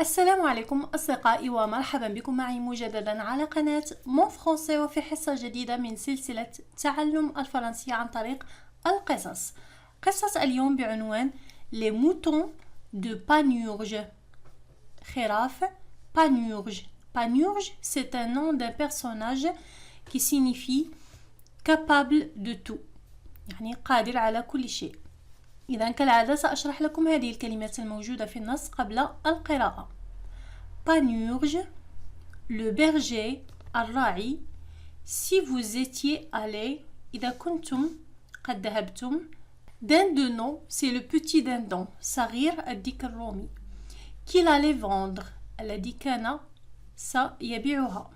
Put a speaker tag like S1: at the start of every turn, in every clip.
S1: السلام عليكم أصدقائي ومرحبا بكم معي مجددا على قناة مون فرونسي وفي حصة جديدة من سلسلة تعلم الفرنسية عن طريق القصص. قصة اليوم بعنوان Les moutons de Panurge. خراف Panurge. Panurge, c'est un nom d'un personnage qui signifie capable de tout, يعني قادر على كل شيء. إذا كالعادة سأشرح لكم هذه الكلمات الموجودة في النص قبل القراءة. Panurge, le berger, الراعي. Si vous étiez allé, إذا كنتم قد ذهبتم. Dindon, c'est le petit dindon, صغير الديك الرومي. Qu'il allait vendre, الذي كان سيبيعها.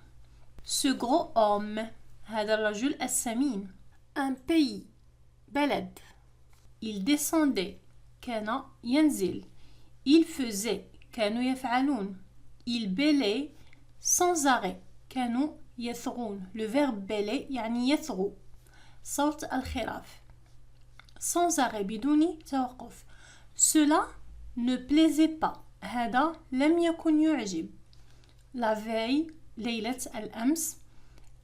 S1: Ce gros homme, هذا الرجل السمين. Un pays, بلد. Il descendait, كان ينزل. Il faisait, كانوا يفعلون. Il bêlait sans arrêt, كانوا يثغون. Le verbe bêler يعني يثغو، صوت الخراف. Sans arrêt, بدون توقف. Cela ne plaisait pas, هذا لم يكن يعجب. La veille, ليلة الأمس.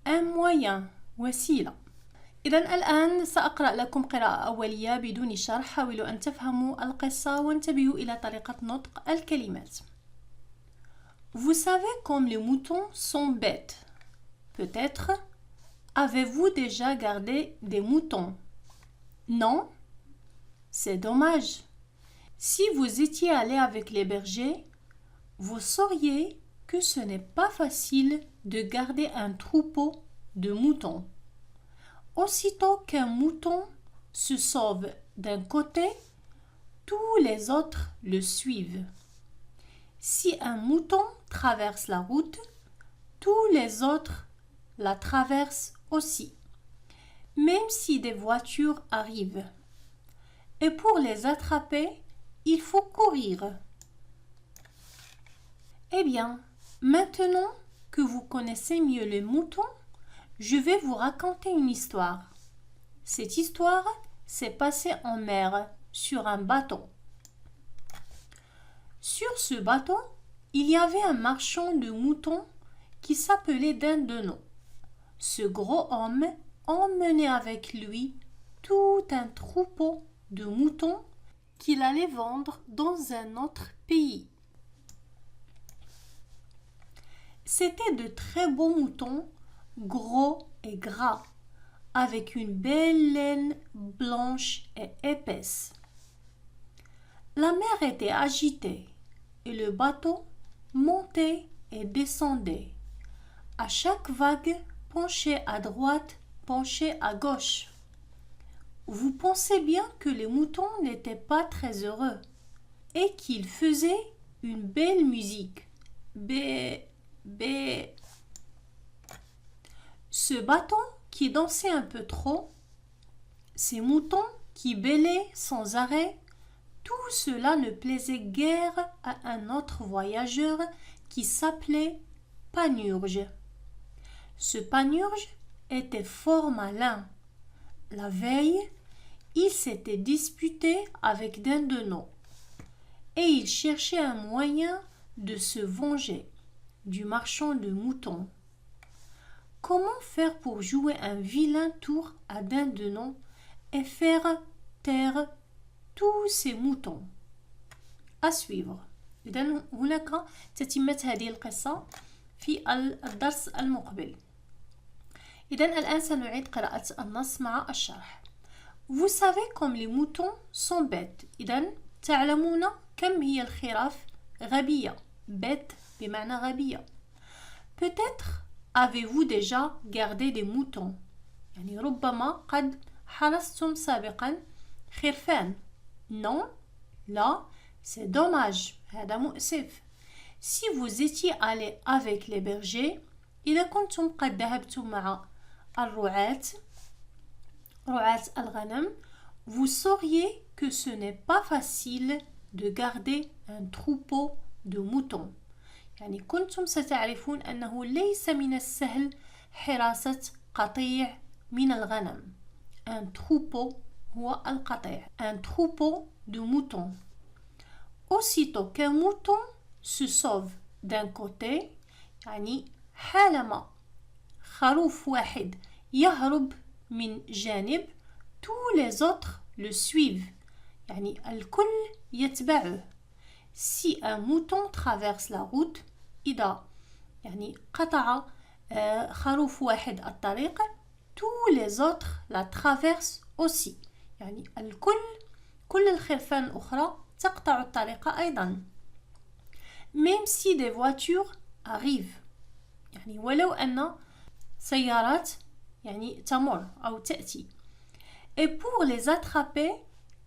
S1: Un moyen, وسيلة. إذن الآن سأقرأ لكم قراءة أولية بدون شرح. حاولوا أن تفهموا القصة وانتبهوا إلى طريقة نطق الكلمات. Vous savez comme les moutons sont bêtes. Peut-être avez-vous déjà gardé des moutons? Non? C'est dommage. Si vous étiez allé avec les bergers, vous sauriez que ce n'est pas facile de garder un troupeau de moutons. Aussitôt qu'un mouton se sauve d'un côté, tous les autres le suivent. Si un mouton traverse la route, tous les autres la traversent aussi, même si des voitures arrivent. Et pour les attraper, il faut courir. Eh bien, maintenant que vous connaissez mieux les moutons, je vais vous raconter une histoire. Cette histoire s'est passée en mer, sur un bateau. Sur ce bateau, il y avait un marchand de moutons qui s'appelait Dindon. Ce gros homme emmenait avec lui tout un troupeau de moutons qu'il allait vendre dans un autre pays. C'étaient de très beaux moutons, gros et gras, avec une belle laine blanche et épaisse. La mer était agitée et le bateau montait et descendait. À chaque vague, penchait à droite, penchait à gauche. Vous pensez bien que les moutons n'étaient pas très heureux et qu'ils faisaient une belle musique. Bé, bé. Ce bateau qui dansait un peu trop, ces moutons qui bêlaient sans arrêt, tout cela ne plaisait guère à un autre voyageur qui s'appelait Panurge. Ce Panurge était fort malin. La veille, il s'était disputé avec Dindon et il cherchait un moyen de se venger du marchand de moutons. Comment faire pour jouer un vilain tour à Dindon et faire taire tous ces moutons? À suivre. إذن هناك تتمة هذه القصة في الدرس المقبل. إذن الآن سنعيد قراءة النص مع الشرح. Vous savez comme les moutons sont bêtes. إذن تعلمون كم هي الخراف غبية. bête بمعنى غبية. Peut-être avez-vous déjà gardé des moutons. يعني ربما قد حرستم سابقا خرفان. Non, là, c'est dommage. هذا مؤسف. Si vous étiez allé avec les bergers, إذا كنتم قد ذهبتم مع الرعاة الغنم, vous sauriez que ce n'est pas facile de garder un troupeau de moutons. يعني كنتم ستعرفون أنه ليس من السهل حراسة قطيع من الغنم. Un troupeau هو القطيع. Un troupeau de moutons. Aussitôt qu'un mouton se sauve d'un côté يعني حالما خروف واحد يهرب من جانب tous les autres le suivent يعني الكل يتبعه si un mouton traverse la route إذا يعني قطع خروف واحد الطريق tous les autres la traversent aussi يعني كل الخرفان الأخرى تقطع الطريق أيضا même si des voitures arrivent يعني ولو أن سيارات يعني تمر أو تأتي et pour les attraper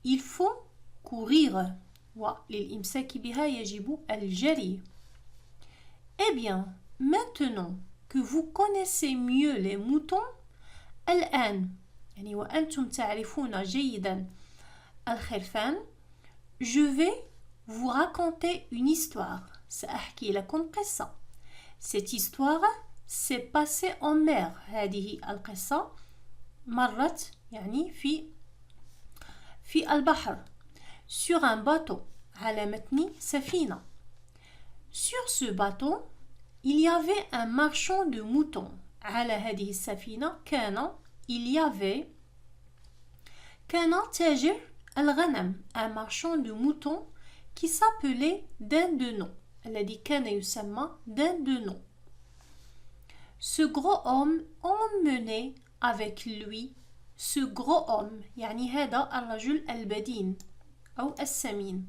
S1: il faut courir وللإمساك بها يجب الجري Eh bien, maintenant que vous connaissez mieux les moutons الآن يعني وأنتم تعرفون جيدا الخرفان je vais vous raconter une histoire سأحكي لكم قصة Cette histoire s'est passée en mer هذه القصة مرت يعني في البحر sur un bateau على متن سفينة Sur ce bateau, il y avait un marchand de moutons. على هذه السفينة كان تاجر الغنم un marchand de moutons qui s'appelait Dindon الذي كان يسمى Dindon. Ce gros homme emmenait avec lui ce gros homme يعني هذا الرجل البدين أو السمين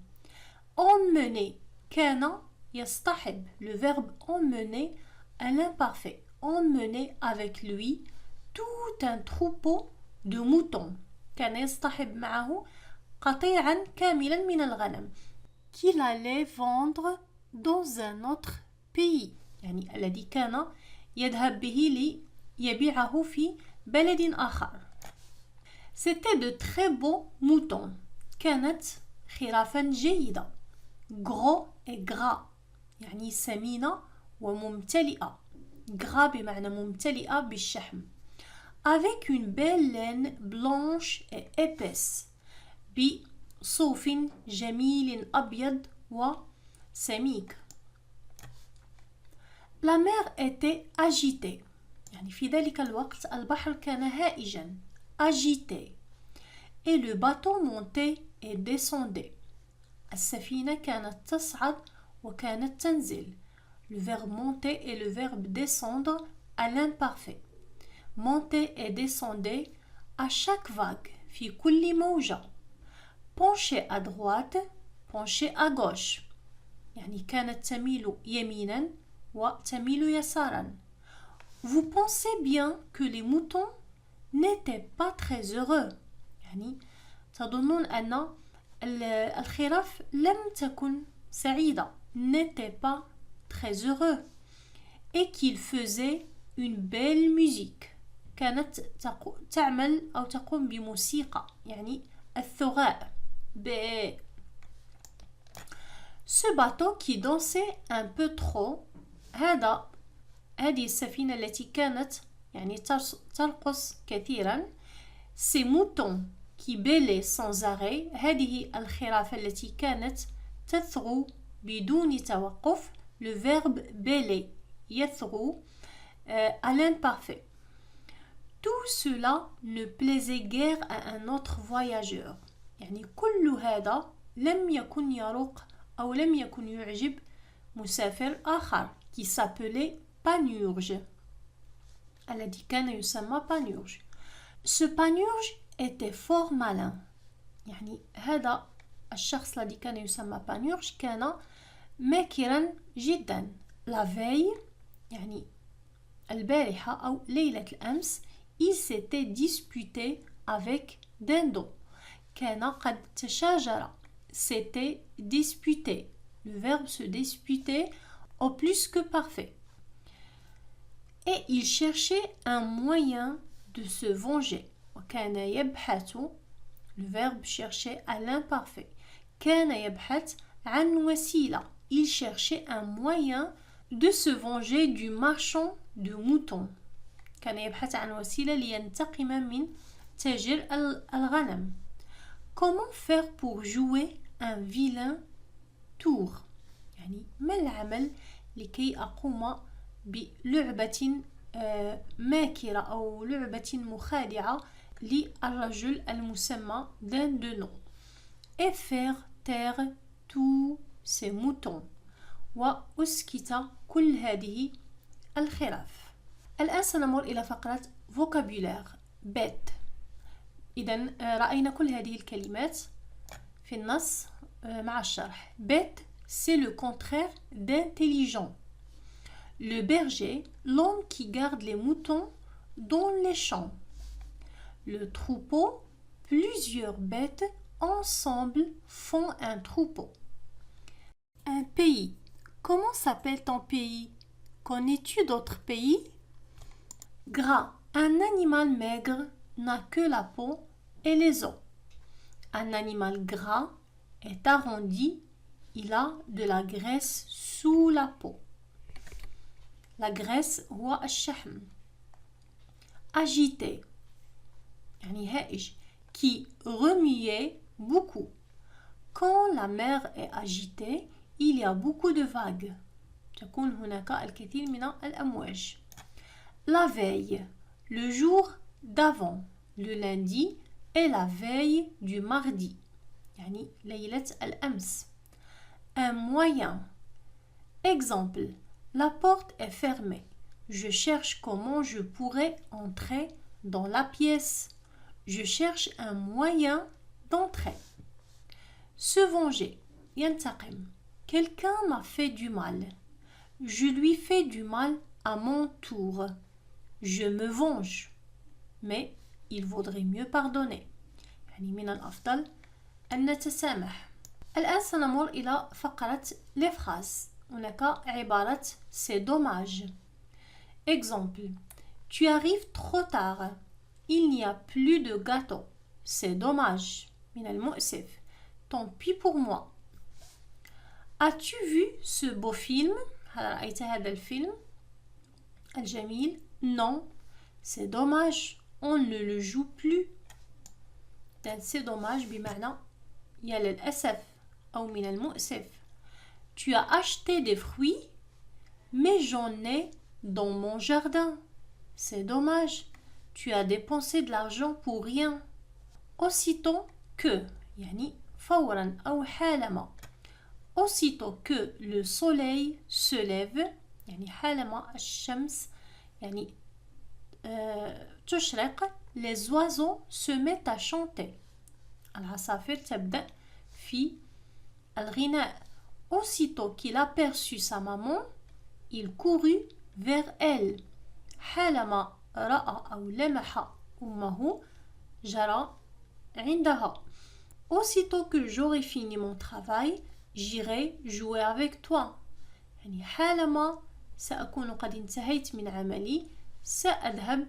S1: emmener كان يصطحب le verbe emmener à l'imparfait emmener avec lui tout un troupeau de moutons كان يصطحب معه قطيعا كاملا من الغنم qu'il allait vendre dans un autre pays يعني الذي كان يذهب به ليبيعه في بلد آخر c'était de très beaux moutons كانت خرافا جيدة gros et gras يعني سمينة وممتلئة gras بمعنى ممتلئة بالشحم avec une belle laine blanche et épaisse بصوف جميل أبيض وسميك La mer était agitée يعني في ذلك الوقت البحر كان هائجا agité et le bateau montait et descendait السفينة كانت تصعد وكانت تنزل Le verbe monter et le verbe descendre à l'imparfait. Monter et descendre à chaque vague. في كل موجة. Pencher à droite, pencher à gauche. يعني كانت تميل يمينا وتميل يسارا. Vous pensez bien que les moutons n'étaient pas très heureux. يعني تظنون أن الخراف لم تكن سعيدة. N'étaient pas très heureux et qu'il faisait une belle musique كانت تعمل أو تقوم بموسيقى يعني الثغاء Ce bateau qui dansait un peu trop هذه السفينة التي كانت يعني ترقص كثيرا Ces moutons qui bêlaient sans arrêt هذه الخرافة التي كانت تثغو بدون توقف le verbe bêler يثغو à l'imparfait. Tout cela ne plaisait guère à un autre voyageur. يعني كل هذا لم يكن يروق أو لم يكن يعجب مسافر آخر qui s'appelait Panurge الذي كان يسمى Panurge. Ce Panurge était fort malin. يعني هذا الشخص الذي كان يسمى Panurge كان ماكرا جدا. La veille يعني البارحة أو ليلة الأمس il s'était disputé avec Dindon. كان قد تشاجر. C'était disputé. Le verbe se disputer au plus que parfait. Et il cherchait un moyen de se venger. وكان يبحث. Le verbe chercher à l'imparfait. كان يبحث عن وسيلة. Il cherchait un moyen de se venger du marchand de moutons. كان يبحث عن وسيلة لينتقم من تاجر الغنم. Comment faire pour jouer un vilain tour يعني ما العمل لكي أقوم بلعبة ماكرة أو لعبة مخادعة للرجل المسمى d'un de nom et faire taire tous ces moutons وأسكت كل هذه الخراف. الآن سنمر إلى فقرة vocabulaire bête. إذن رأينا كل هذه الكلمات في النص مع الشرح. bête c'est le contraire d'intelligent. Le berger, l'homme qui garde les moutons dans les champs. Le troupeau, plusieurs bêtes ensemble font un troupeau. Un pays. Comment s'appelle ton pays? Connais-tu d'autres pays? Gras. Un animal maigre n'a que la peau et les os. Un animal gras est arrondi, il a de la graisse sous la peau. La graisse هو الشحم. Agité يعني هائج qui remuait beaucoup. Quand la mer est agitée, il y a beaucoup de vagues. تكون هناك الكثير من الأمواج. La veille, le jour d'avant. Le lundi est la veille du mardi. يعني ليلة الأمس. Un moyen. Exemple. La porte est fermée. Je cherche comment je pourrais entrer dans la pièce. Je cherche un moyen d'entrer. Se venger. ينتقم. Quelqu'un m'a fait du mal. Je lui fais du mal à mon tour. Je me venge. Mais il vaudrait mieux pardonner. يعني من الأفضل أن نتسامح. الآن سنمر إلى فقرة les phrases. هناك عبارة c'est dommage. Exemple. Tu arrives trop tard. Il n'y a plus de gâteau. C'est dommage. من المؤسف. Tant pis pour moi. As-tu vu ce beau film? هل رأيت هذا الفيلم الجميل؟ Non. C'est dommage. On ne le joue plus. C'est dommage بمعنى يا للأسف أو من المؤسف. Tu as acheté des fruits, mais j'en ai dans mon jardin. C'est dommage. Tu as dépensé de l'argent pour rien. Aussitôt que, يعني فورا أو حالما. Aussitôt que le soleil se lève, يعني حالما الشمس يعني تشرق, les oiseaux se mettent à chanter. العصافير تبدأ في الغناء. Aussitôt qu'il aperçut sa maman, il courut vers elle. حالما رأى أو لمح أمه جرى عندها. Aussitôt que j'aurai fini mon travail, j'irai jouer avec toi. يعني حالما سأكون قد انتهيت من عملي سأذهب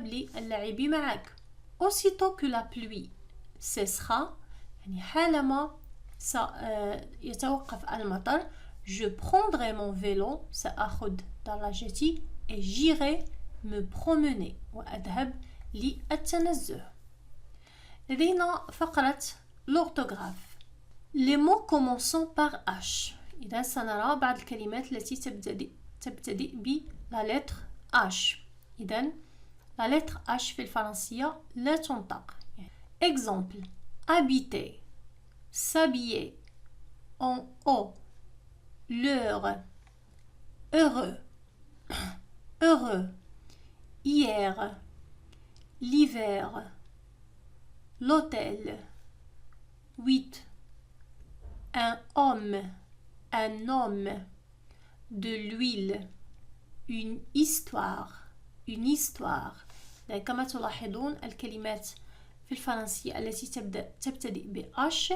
S1: للعب معك. Aussitôt que la pluie cessera, يعني حالما سيتوقف المطر, je prendrai mon vélo سأخذ دراجتي et j'irai me promener وأذهب للتنزه. لدينا فقرة l'orthographe. Les mots commençant par H. إذا سنرى بعض الكلمات التي تبتدئ بلا lettre H. إذا la lettre H في الفرنسية لا تنطق. Exemple. Habiter. S'habiller. En haut. L'heure. Heureux. Heureux. Hier. L'hiver. L'hôtel. 8. Un homme. Un homme. De l'huile. Une histoire. Une histoire. كما تلاحظون الكلمات في الفرنسية التي تبتدئ ب H.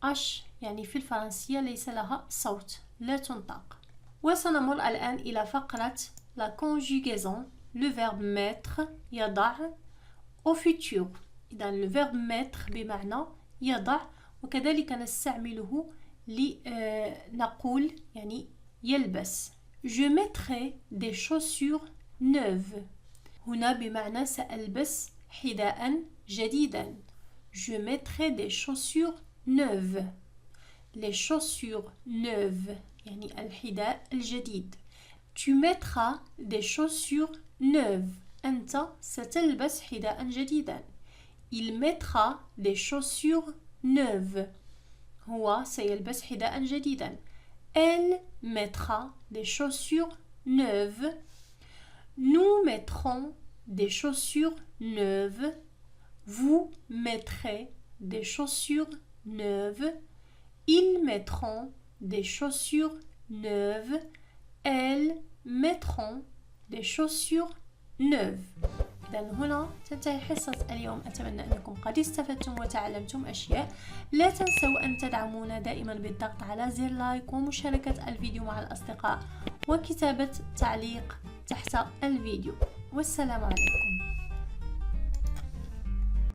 S1: H يعني في الفرنسية ليس لها صوت لا تنطق. وسنمر الآن إلى فقرة la conjugaison. Le verbe mettre يضع au futur. إذا le verbe mettre بمعنى يضع وكذلك نستعمله لنقول يعني يلبس. Je mettrai des chaussures neuves. هنا بمعنى سألبس حذاء جديدا. Je mettrai des chaussures neuves. les chaussures neuves يعني الحذاء الجديد. Tu mettras des chaussures neuves. أنت ستلبس حذاء جديدا. Il mettra des chaussures neuves. هو سيلبس حذاء جديدا. Elle mettra des chaussures neuves. Nous mettrons des chaussures neuves. Vous mettrez des chaussures neuves. Ils mettront des chaussures neuves. Elles mettront des chaussures neuves. إذا هنا تنتهي حصة اليوم. أتمنى أنكم قد استفدتم وتعلمتم أشياء. لا تنسوا أن تدعمونا دائما بالضغط على زر لايك ومشاركة الفيديو مع الأصدقاء وكتابة تعليق تحت الفيديو. والسلام عليكم.